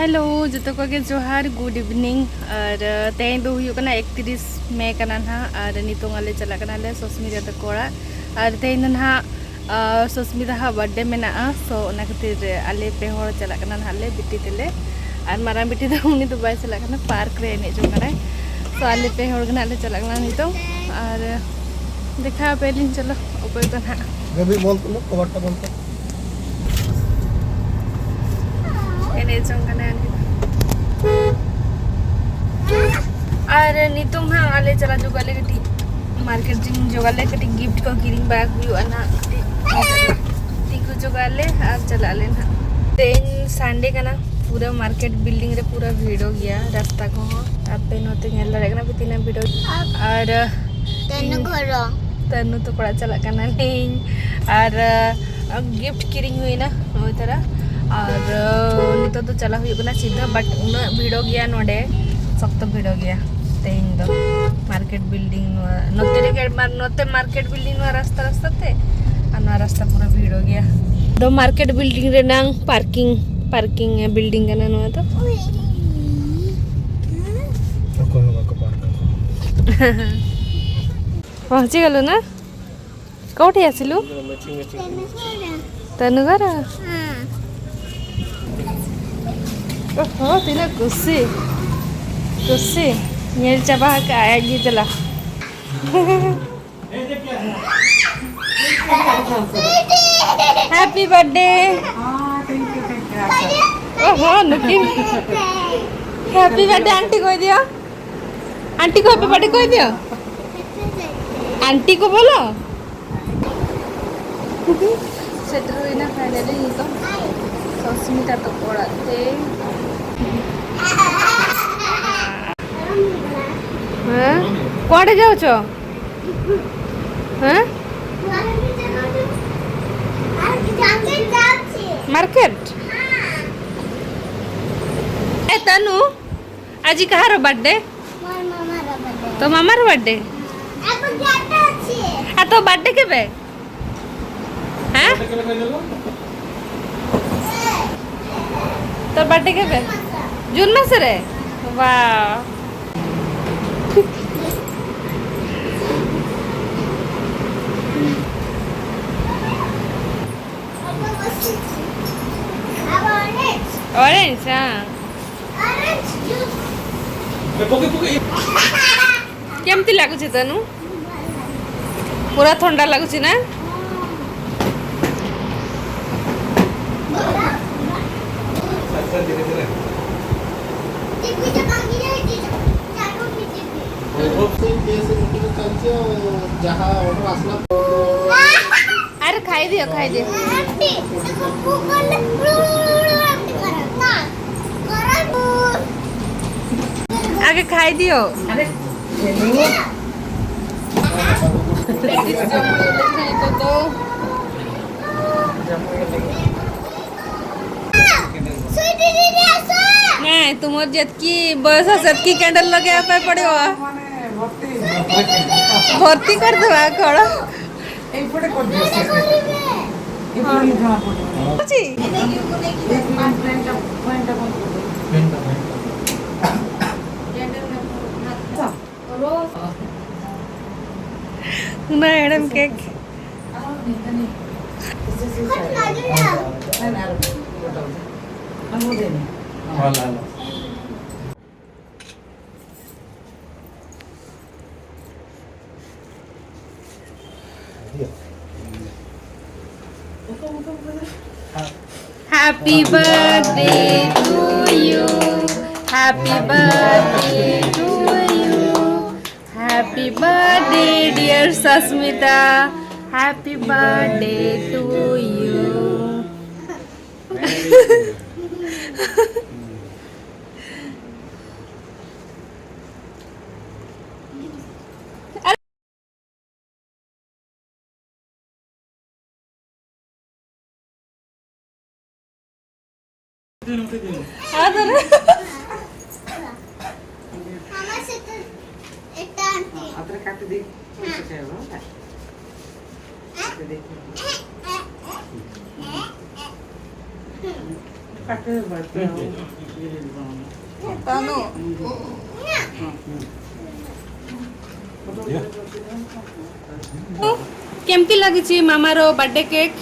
Hello जो को के जोहार गुड इवनिंग और तेज दो 31 मे कना ना और नितों आले चला कना ले सुस्मिता तक और तेज ना सुस्मिता बर्थडे मेना सो ओना खातिर आले पे हर चला कना हाले बिटी तेले और मारा बिटी तो उनी तो बाय चला कना पार्क रे एने जो कना सो आले पे हर कना आले चला कना नितों और देखा पेलिन चलो ऊपर तो ना गबी बोल तो कवरटा बोल तो एने जंगना और नितों हाँ आले चला जो गले कटी मार्केटिंग जो गले कटी गिफ्ट को किरिंग बैग हुई अना तिकु जो गले आज चला ले ना तेन संडे का ना पूरा मार्केट बिल्डिंग रे पूरा भीड़ हो गया रास्ता को आप पे नोते गेल लगना भी तीन भीड़ और तनु तो पड़ा चला करना नहीं और गिफ्ट किरिंग हुई ना वो तरह और नितो तो चला हुई ना सीधा बट उन भीड़ हो गया नोडे सख्त भीड़ हो गया तेन दो मार्केट बिल्डिंग नोते मार्केट बिल्डिंग रास्ता रास्ता थे और रास्ता पूरा भीड़ हो गया दो मार्केट बिल्डिंग रे नांग पार्किंग बिल्डिंग का ना तो पहुँची गलु ना कौटी आसिलु तनु घर ओहो तीना खुशी नेल चबा का आएगी चला हैप्पी बर्थडे ओहो नुकी हैप्पी बर्थडे आंटी को दियो आंटी को हैप्पी बर्थडे को दियो आंटी को बोलो सेटर हुई ना फाइनली तो सुस्मिता तो पढ़ाते कौड़े जाओ मार्केट ए तनु आज कहार बर्थडे तो मामार बर्थडे आ तो बर्थडे केबे हां तो बर्थडे केबे जून मास रे वाह ऑरेंज हां केमती लागुच तनु पूरा ठंडा लगुच ना अरे खाई दियो आगे खाई दियो अरे नहीं तुम जतकी बयस सेतकी कैंडल लगे पे पड़ो भर्ती कर दवा कड़ एपटे कर दियो से एपटे जमा पड़ो अछि madam cake Happy birthday to you. Happy birthday to you. Happy birthday dear Susmita. Happy birthday to you. काटे तानो केमती लाଗୁଛି ମାମାର बर्थडे केक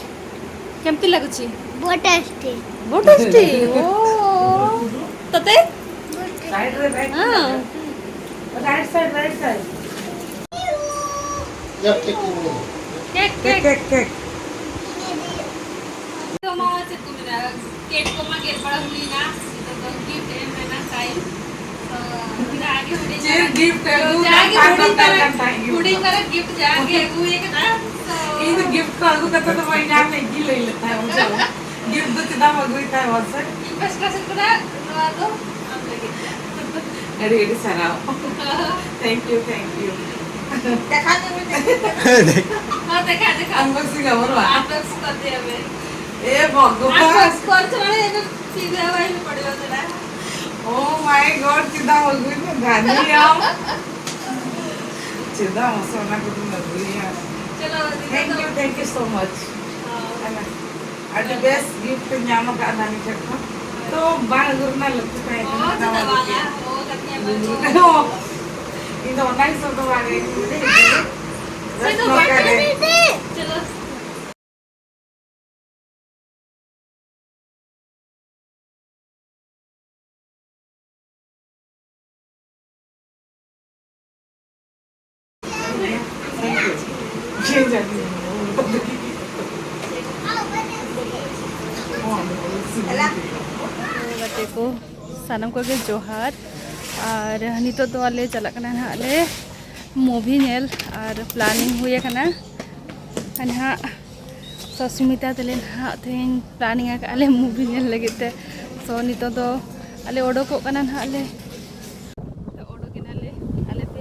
केमती ଲାଗୁଛି बहुत टेस्टी बहुत टेस्टी ओ तते साइड रे बैक हां राइट साइड जब तक केक केक केक केक तो मामा से तुम्हें केक को मां गेल बड़ा हुई ना तो गिफ्ट है मैं ना टाइम तो आगे उड़ी जे गिफ्ट है वो जागे थैंक यू उड़ी पर गिफ्ट जागे वो एक ना ಇದು ಗಿಫ್ಟ್ ಕಳ್ದು ಕತ್ತದ ಮೈ ನಾನು ನೆಗ್ಗಿಲ್ಲ ಇಲ್ಲ ತಾಯಿ ಮುಚ್ಚು ಗಿಫ್ಟ್ ದತ್ತಿದ ಮಗುವಿ ತಾಯಿ ವರ್ಷ फर्स्ट क्लास ಕೂಡ ಅದು हम लगे ಎಡಿ ಎಡಿ ಸರ ಥ್ಯಾಂಕ್ ಯು हां देखा ಅನ್ಬಾಕ್ಸಿಂಗ್ ಅವರು आप लोग करते हैं ए भगवान आप कर चले ये सीधा भाई में पड़े होते ना ओ माय गॉड चिदा मगुई ने धानी याम चिदा मसोना को तुम मगुई यार चलो thank you so much at the best gift nyama ka adani chakka to bang gurna lagtu kai ओ दवाना ओ कतने बच्चों no ido nice of the one चलो चलो change at बच्चे को सानम को के जोहार और नितो तो वाले चला कना ना ले मूवी नेल और प्लानिंग हुए कना अनहा सस्मिता तले ना तेन प्लानिंग आले मूवी नेल लगते सो नितो तो आले ओडोको कना ना आले ओडोके ना ले आले पे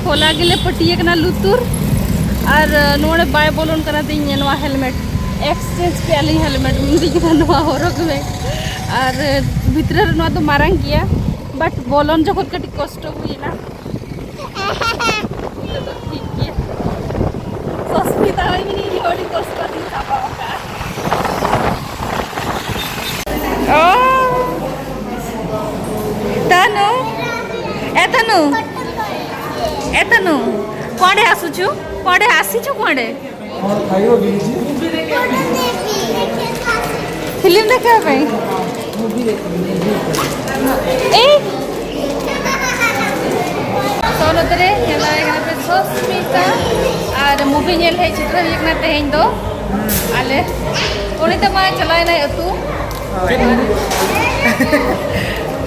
खोला गेले पटिए कना लुतुर और नोड़े बाय बोलोन कना ते नवा हेलमेट एक्सचेंज पे आली हेलमेट मुंदी के नवा होरक में और भीतर नवा तो मारंग किया बट बोलोन जो कटी कष्ट हुई ना तो ठीक किया सस्मिता होई भी नहीं होड़ी कष्ट दी पापा ओ तानो एतनु कोडे आसुछु कोडे आसीछु कोडे और खाइयो लीजिए फिल्म देखा भाई ए सोनो तरे हेला एकना पे सस्मिता और मूवी नेल है चित्र एकना तेहेन दो आले उनी तो मा चलाय ना तू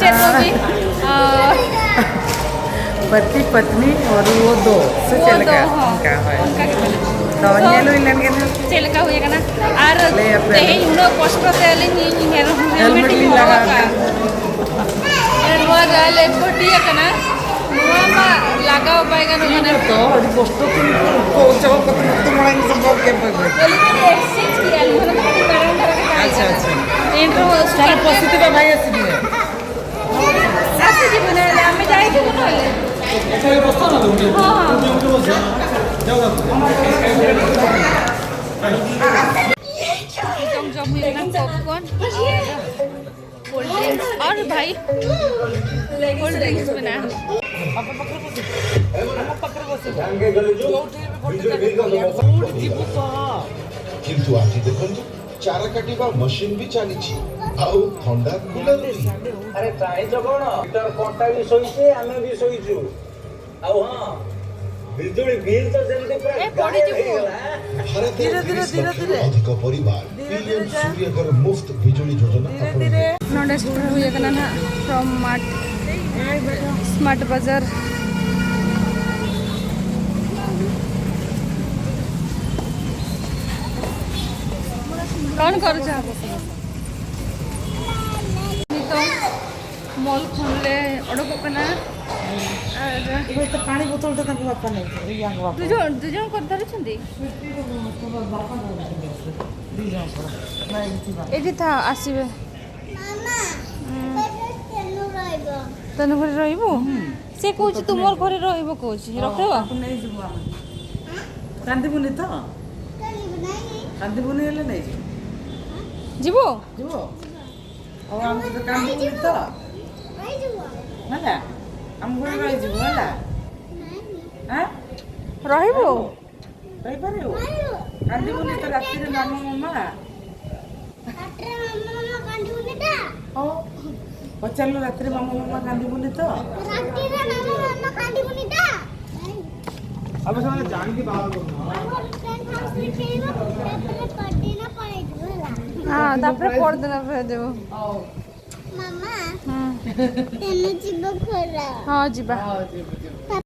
चेक मूवी पति पत्नी और वो दो से चल का उनका है तो नेलो इलन के ना चल का हुए ना और तेहेन उनो कष्ट ते ले नी हेलमेट लगा नो गाले पटिया कना नुआ लगाओ पाएगा नो ने तो अभी पोस्टर को चाहो कत तो मलाई संभव के पर बोली मैंने एक्सचेंज किया मतलब खाली मैडम का अच्छा एंट्रो चलो पॉजिटिव भाई आसी आसे जी बने ले हमें जाए के बना ले ये बस्ता ना दूंगी हां जाओ जम जम हुए ना पॉपकॉर्न कोल्ड ड्रिंक्स और भाई कोल्ड ड्रिंक्स बना কিন্তু ଆଜି ଦେଖନ୍ତୁ ଚାରା କାଟିବା ମେସିନ୍ ବି ଚାଲିଛି ଆଉ ଥଣ୍ଡା କୁଲର ବି अरे चाहच कौन मीटर कंटा भी शोचे आम भी शोचु आउ हाँ बिजुली बिल तो जल्दी ଭାରତରେ 30 ଲକ୍ଷରୁ ଅଧିକ ପରିବାର ପିଏମ୍ ସୂର୍ଯ୍ୟଘର ମୁଫ୍ତ ବିଜୁଳି ଯୋଜନା ଆପଣଙ୍କୁ नोडे स्टोर हुए कना ना फ्रॉम स्मार्ट बाजार कौन कर जा तो मॉल खुलले ओडको कना और तो पानी बोतल तो ताको बापा नहीं रियांग बापा दुजन कर धरछंदी बापा दिजन पर मैं इति बा एठी था आसीबे मामा तेनु रहइबो तने घरे रहइबो से कहूची तुमर घरे रहइबो कहूची रखबो नहीं जीव हम कांदी बुनी तो चली बनाई କାନ୍ଦିବୁନି ହେଲେ ନେଇଯିବ ଯିବୁ ଯିବ ଆଉ ଆମ ସହିତ କାନ୍ଦିବୁନି ତ ହେଲା ଆମ ଘରେ ରହିଯିବୁ ହେଲା ଆଁ ରହିବୁ ରହିପାରିବୁ କାନ୍ଦିବୁନି ତ ରାତିରେ ମାମା ମାମା ହଉ ପଚାରିଲୁ ରାତିରେ ମାମା ମାମା କାନ୍ଦିବୁନି ତ अब समझ जान की बात करो ହଁ ତାପରେ ପରଦିନ ଫେର ଯିବୁ ମାମା ତେଣୁ ଯିବ ଖରା ହଁ ଯିବା ହଉ ଯିବୁ ଯିବୁ